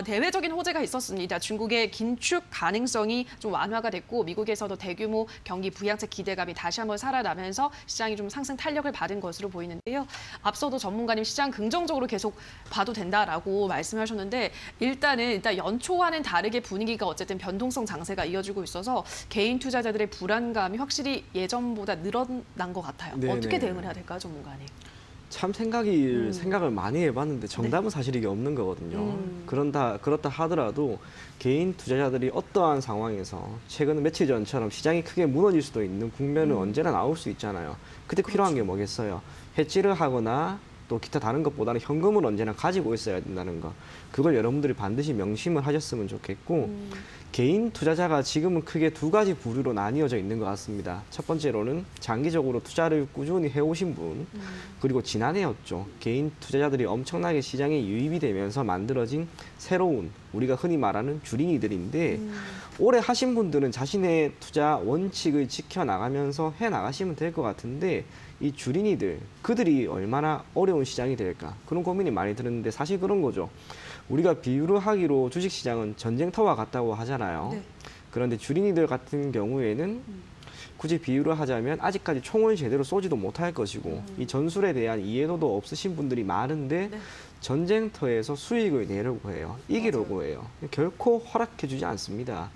대외적인 호재가 있었습니다. 중국의 긴축 가능성이 좀 완화가 됐고 미국에서도 대규모 경기 부양책 기대감이 다시 한번 살아나면서 시장이 좀 상승 탄력을 받은 것으로 보이는데요. 앞서도 전문가님 시장 긍정적으로 계속 봐도 된다라고 말씀하셨는데 일단 연초와는 다르게 분위기가 어쨌든 변동성 장세가 이어지고 있어서 개인 투자자들의 불안감이 확실히 예전보다 늘어난 것 같아요. 네네. 어떻게 대응을 해야 될까요, 전문가님? 참 생각을 많이 해봤는데 정답은 사실 이게 없는 거거든요. 그렇다 하더라도 개인 투자자들이 어떠한 상황에서 최근 며칠 전처럼 시장이 크게 무너질 수도 있는 국면은 언제나 나올 수 있잖아요. 그때 필요한 게 뭐겠어요? 해지를 하거나 또 기타 다른 것보다는 현금을 언제나 가지고 있어야 된다는 거. 그걸 여러분들이 반드시 명심을 하셨으면 좋겠고 개인 투자자가 지금은 크게 두 가지 부류로 나뉘어져 있는 것 같습니다. 첫 번째로는 장기적으로 투자를 꾸준히 해오신 분, 그리고 지난해였죠. 개인 투자자들이 엄청나게 시장에 유입이 되면서 만들어진 새로운 우리가 흔히 말하는 주린이들인데 오래 하신 분들은 자신의 투자 원칙을 지켜나가면서 해나가시면 될 것 같은데 이 주린이들, 그들이 얼마나 어려운 시장이 될까 그런 고민이 많이 드는데 사실 그런 거죠. 우리가 비유를 하기로 주식시장은 전쟁터와 같다고 하잖아요. 네. 그런데 주린이들 같은 경우에는 굳이 비유를 하자면 아직까지 총을 제대로 쏘지도 못할 것이고 이 전술에 대한 이해도도 없으신 분들이 많은데 네. 전쟁터에서 수익을 내려고 해요. 이기려고 해요. 결코 허락해주지 않습니다.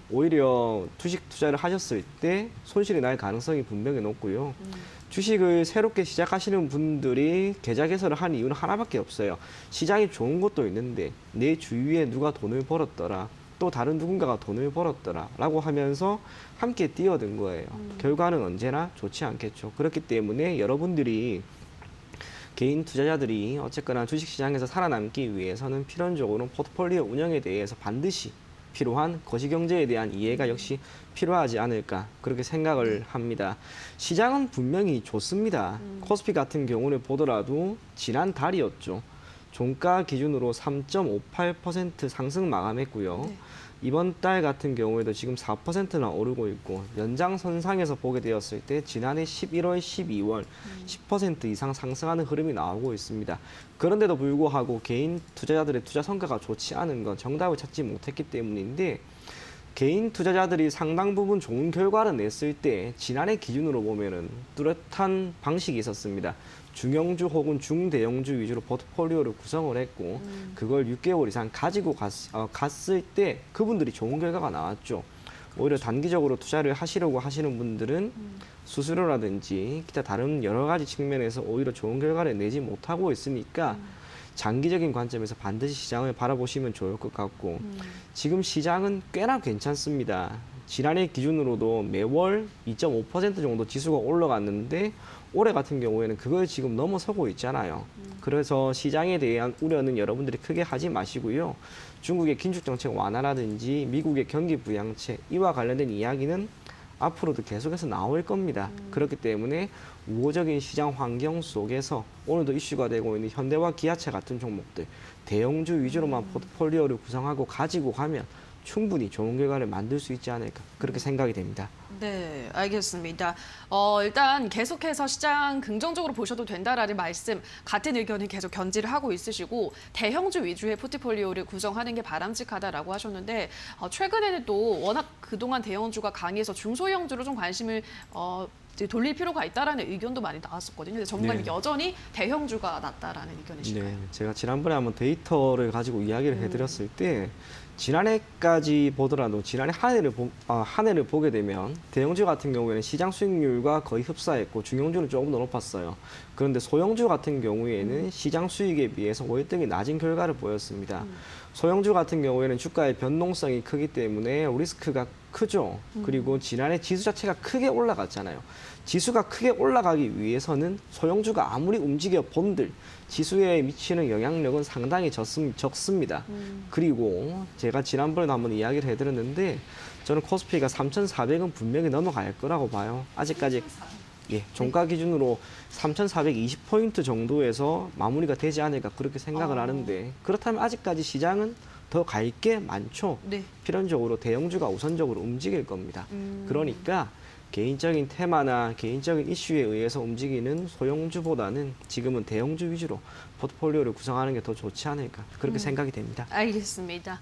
오히려 주식 투자를 하셨을 때 손실이 날 가능성이 분명히 높고요. 주식을 새롭게 시작하시는 분들이 계좌 개설을 한 이유는 하나밖에 없어요. 시장이 좋은 것도 있는데 내 주위에 누가 돈을 벌었더라. 또 다른 누군가가 돈을 벌었더라. 라고 하면서 함께 뛰어든 거예요. 결과는 언제나 좋지 않겠죠. 그렇기 때문에 여러분들이 개인 투자자들이 어쨌거나 주식시장에서 살아남기 위해서는 필연적으로 포트폴리오 운영에 대해서 반드시 필요한 거시경제에 대한 이해가 역시 필요하지 않을까 그렇게 생각을 합니다. 시장은 분명히 좋습니다. 코스피 같은 경우를 보더라도 지난 달이었죠. 종가 기준으로 3.58% 상승 마감했고요. 네. 이번 달 같은 경우에도 지금 4%나 오르고 있고 연장선상에서 보게 되었을 때 지난해 11월, 12월 10% 이상 상승하는 흐름이 나오고 있습니다. 그런데도 불구하고 개인 투자자들의 투자 성과가 좋지 않은 건 정답을 찾지 못했기 때문인데 개인 투자자들이 상당 부분 좋은 결과를 냈을 때 지난해 기준으로 보면은 뚜렷한 방식이 있었습니다. 중형주 혹은 중대형주 위주로 포트폴리오를 구성을 했고 그걸 6개월 이상 가지고 갔을 때 그분들이 좋은 결과가 나왔죠. 오히려 단기적으로 투자를 하시려고 하시는 분들은 수수료라든지 기타 다른 여러 가지 측면에서 오히려 좋은 결과를 내지 못하고 있으니까 장기적인 관점에서 반드시 시장을 바라보시면 좋을 것 같고 지금 시장은 꽤나 괜찮습니다. 지난해 기준으로도 매월 2.5% 정도 지수가 올라갔는데 올해 같은 경우에는 그걸 지금 넘어서고 있잖아요. 그래서 시장에 대한 우려는 여러분들이 크게 하지 마시고요. 중국의 긴축정책 완화라든지 미국의 경기 부양책 이와 관련된 이야기는 앞으로도 계속해서 나올 겁니다. 그렇기 때문에 우호적인 시장 환경 속에서 오늘도 이슈가 되고 있는 현대와 기아차 같은 종목들 대형주 위주로만 포트폴리오를 구성하고 가지고 가면 충분히 좋은 결과를 만들 수 있지 않을까 그렇게 생각이 됩니다. 네, 알겠습니다. 일단 계속해서 시장 긍정적으로 보셔도 된다라는 말씀, 같은 의견을 계속 견지를 하고 있으시고 대형주 위주의 포트폴리오를 구성하는 게 바람직하다라고 하셨는데 최근에는 또 워낙 그동안 대형주가 강해서 중소형주로 좀 관심을 이제 돌릴 필요가 있다라는 의견도 많이 나왔었거든요. 근데 전문가님 네. 여전히 대형주가 낫다라는 의견이신가요? 네, 제가 지난번에 한번 데이터를 가지고 이야기를 해드렸을 때 지난해까지 보더라도 지난해 한 해를 보게 되면 대형주 같은 경우에는 시장 수익률과 거의 흡사했고 중형주는 조금 더 높았어요. 그런데 소형주 같은 경우에는 시장 수익에 비해서 월등히 낮은 결과를 보였습니다. 소형주 같은 경우에는 주가의 변동성이 크기 때문에 리스크가 크죠. 그리고 지난해 지수 자체가 크게 올라갔잖아요. 지수가 크게 올라가기 위해서는 소형주가 아무리 움직여 본들 지수에 미치는 영향력은 상당히 적습니다. 그리고 제가 지난번에도 한번 이야기를 해드렸는데 저는 코스피가 3,400은 분명히 넘어갈 거라고 봐요. 아직까지 종가 기준으로 3,420포인트 정도에서 마무리가 되지 않을까 그렇게 생각을 하는데 그렇다면 아직까지 시장은 더 갈 게 많죠. 네. 필연적으로 대형주가 우선적으로 움직일 겁니다. 그러니까 개인적인 테마나 개인적인 이슈에 의해서 움직이는 소형주보다는 지금은 대형주 위주로 포트폴리오를 구성하는 게 더 좋지 않을까 그렇게 생각이 됩니다. 알겠습니다.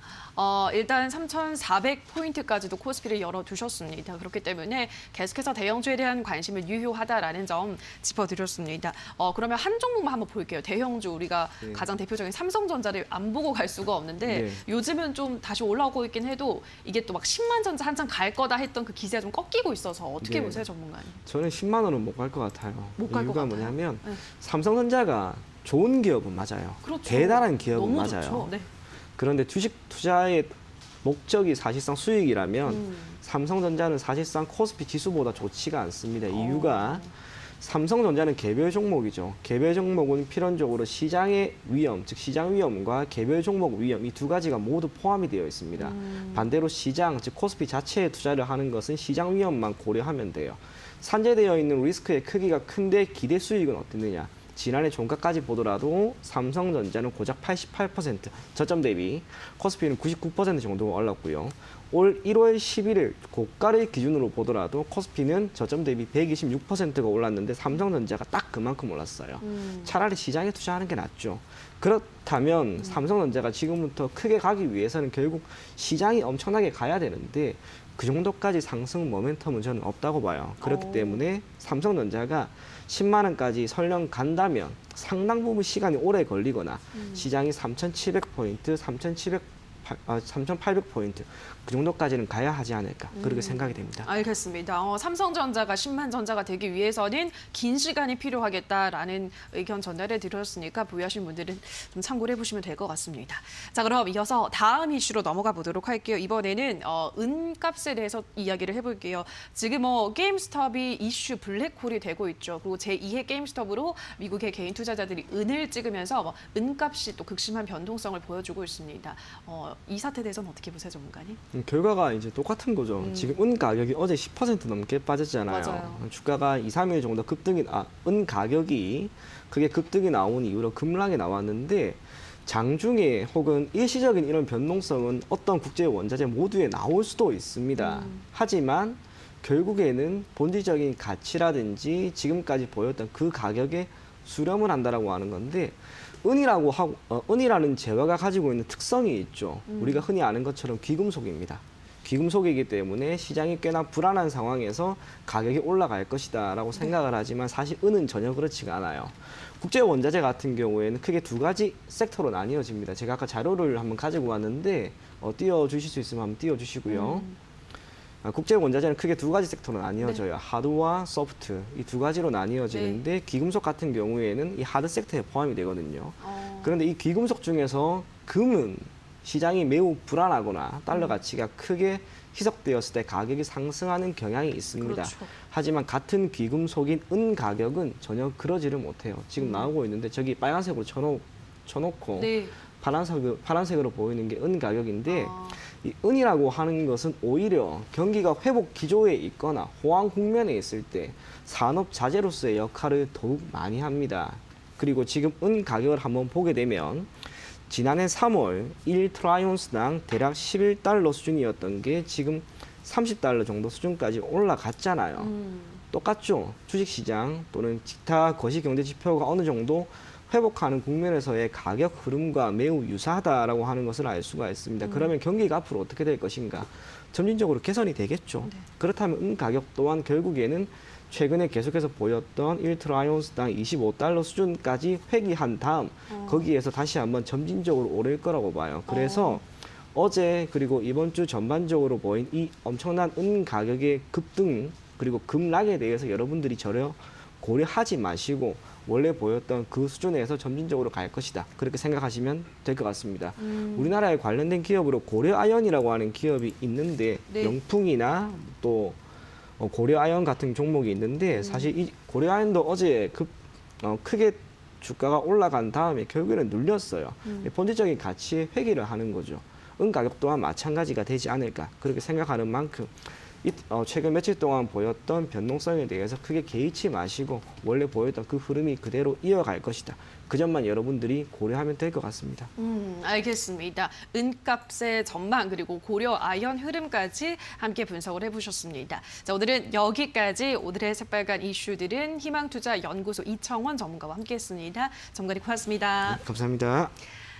일단 3,400포인트까지도 코스피를 열어두셨습니다. 그렇기 때문에 계속해서 대형주에 대한 관심을 유효하다라는 점 짚어드렸습니다. 그러면 한 종목만 한번 볼게요. 대형주 우리가 네. 가장 대표적인 삼성전자를 안 보고 갈 수가 없는데 네. 요즘은 좀 다시 올라오고 있긴 해도 이게 또 막 10만 전자 한참 갈 거다 했던 그 기세가 좀 꺾이고 있어서 어떻게 네. 보세요, 전문가님? 저는 10만 원은 못 갈 것 같아요. 못갈것 이유가 같아요? 뭐냐면 네. 삼성전자가 좋은 기업은 맞아요. 그렇죠. 대단한 기업은 너무 맞아요. 좋죠. 네. 그런데 주식 투자의 목적이 사실상 수익이라면 삼성전자는 사실상 코스피 지수보다 좋지가 않습니다. 이유가 삼성전자는 개별 종목이죠. 개별 종목은 필연적으로 시장의 위험, 즉 시장 위험과 개별 종목 위험 이 두 가지가 모두 포함이 되어 있습니다. 반대로 시장, 즉 코스피 자체에 투자를 하는 것은 시장 위험만 고려하면 돼요. 산재되어 있는 리스크의 크기가 큰데 기대 수익은 어땠느냐? 지난해 종가까지 보더라도 삼성전자는 고작 88% 저점 대비, 코스피는 99% 정도가 올랐고요. 올 1월 11일 고가를 기준으로 보더라도 코스피는 저점 대비 126%가 올랐는데 삼성전자가 딱 그만큼 올랐어요. 차라리 시장에 투자하는 게 낫죠. 그렇다면 삼성전자가 지금부터 크게 가기 위해서는 결국 시장이 엄청나게 가야 되는데 그 정도까지 상승 모멘텀은 저는 없다고 봐요. 그렇기 때문에 삼성전자가 10만 원까지 설령 간다면 상당 부분 시간이 오래 걸리거나 시장이 3,700포인트, 3,800포인트 그 정도까지는 가야 하지 않을까 그렇게 생각이 됩니다. 알겠습니다. 삼성전자가 10만 전자가 되기 위해서는 긴 시간이 필요하겠다라는 의견 전달해 드렸으니까 보유하신 분들은 좀 참고를 해보시면 될 것 같습니다. 자, 그럼 이어서 다음 이슈로 넘어가 보도록 할게요. 이번에는 은값에 대해서 이야기를 해볼게요. 지금 게임스톱이 이슈 블랙홀이 되고 있죠. 그리고 제2의 게임스톱으로 미국의 개인 투자자들이 은을 찍으면서 은값이 또 극심한 변동성을 보여주고 있습니다. 이 사태에 대해서는 어떻게 보세요, 전문가님? 결과가 이제 똑같은 거죠. 지금 은 가격이 어제 10% 넘게 빠졌잖아요. 맞아요. 주가가 2, 3일 정도 은 가격이 크게 급등이 나온 이후로 급락이 나왔는데 장중에 혹은 일시적인 이런 변동성은 어떤 국제 원자재 모두에 나올 수도 있습니다. 하지만 결국에는 본질적인 가치라든지 지금까지 보였던 그 가격에 수렴을 한다라고 하는 건데 은이라는 재화가 가지고 있는 특성이 있죠. 우리가 흔히 아는 것처럼 귀금속입니다. 귀금속이기 때문에 시장이 꽤나 불안한 상황에서 가격이 올라갈 것이다라고 생각을 하지만 사실 은은 전혀 그렇지가 않아요. 국제 원자재 같은 경우에는 크게 두 가지 섹터로 나뉘어집니다. 제가 아까 자료를 한번 가지고 왔는데 띄워주실 수 있으면 한번 띄워주시고요. 국제 원자재는 크게 두 가지 섹터로 나뉘어져요. 하드와 소프트 이 두 가지로 나뉘어지는데 귀금속 같은 경우에는 이 하드 섹터에 포함이 되거든요. 그런데 이 귀금속 중에서 금은 시장이 매우 불안하거나 달러 가치가 크게 희석되었을 때 가격이 상승하는 경향이 있습니다. 그렇죠. 하지만 같은 귀금속인 은 가격은 전혀 그러지를 못해요. 지금 나오고 있는데 저기 빨간색으로 쳐놓고 네. 파란색으로 보이는 게 은 가격인데 이 은이라고 하는 것은 오히려 경기가 회복 기조에 있거나 호황 국면에 있을 때 산업 자재로서의 역할을 더욱 많이 합니다. 그리고 지금 은 가격을 한번 보게 되면 지난해 3월 1트라이온스당 대략 11달러 수준이었던 게 지금 30달러 정도 수준까지 올라갔잖아요. 똑같죠. 주식시장 또는 기타 거시경제 지표가 어느 정도 회복하는 국면에서의 가격 흐름과 매우 유사하다라고 하는 것을 알 수가 있습니다. 그러면 경기가 앞으로 어떻게 될 것인가? 점진적으로 개선이 되겠죠. 네. 그렇다면 은 가격 또한 결국에는 최근에 계속해서 보였던 1트라이온스당 25달러 수준까지 회귀한 다음 거기에서 다시 한번 점진적으로 오를 거라고 봐요. 그래서 어제 그리고 이번 주 전반적으로 보인 이 엄청난 은 가격의 급등 그리고 급락에 대해서 여러분들이 전혀 고려하지 마시고 원래 보였던 그 수준에서 점진적으로 갈 것이다. 그렇게 생각하시면 될 것 같습니다. 우리나라에 관련된 기업으로 고려아연이라고 하는 기업이 있는데 네. 영풍이나 또 고려아연 같은 종목이 있는데 사실 이 고려아연도 어제 크게 주가가 올라간 다음에 결국에는 눌렸어요. 본질적인 가치의 회귀를 하는 거죠. 은 가격 또한 마찬가지가 되지 않을까 그렇게 생각하는 만큼 최근 며칠 동안 보였던 변동성에 대해서 크게 개의치 마시고 원래 보였던 그 흐름이 그대로 이어갈 것이다. 그 점만 여러분들이 고려하면 될 것 같습니다. 알겠습니다. 은값의 전망 그리고 고려 아연 흐름까지 함께 분석을 해보셨습니다. 자, 오늘은 여기까지 오늘의 새빨간 이슈들은 희망투자연구소 이청원 전문가와 함께했습니다. 전문가님 고맙습니다. 감사합니다.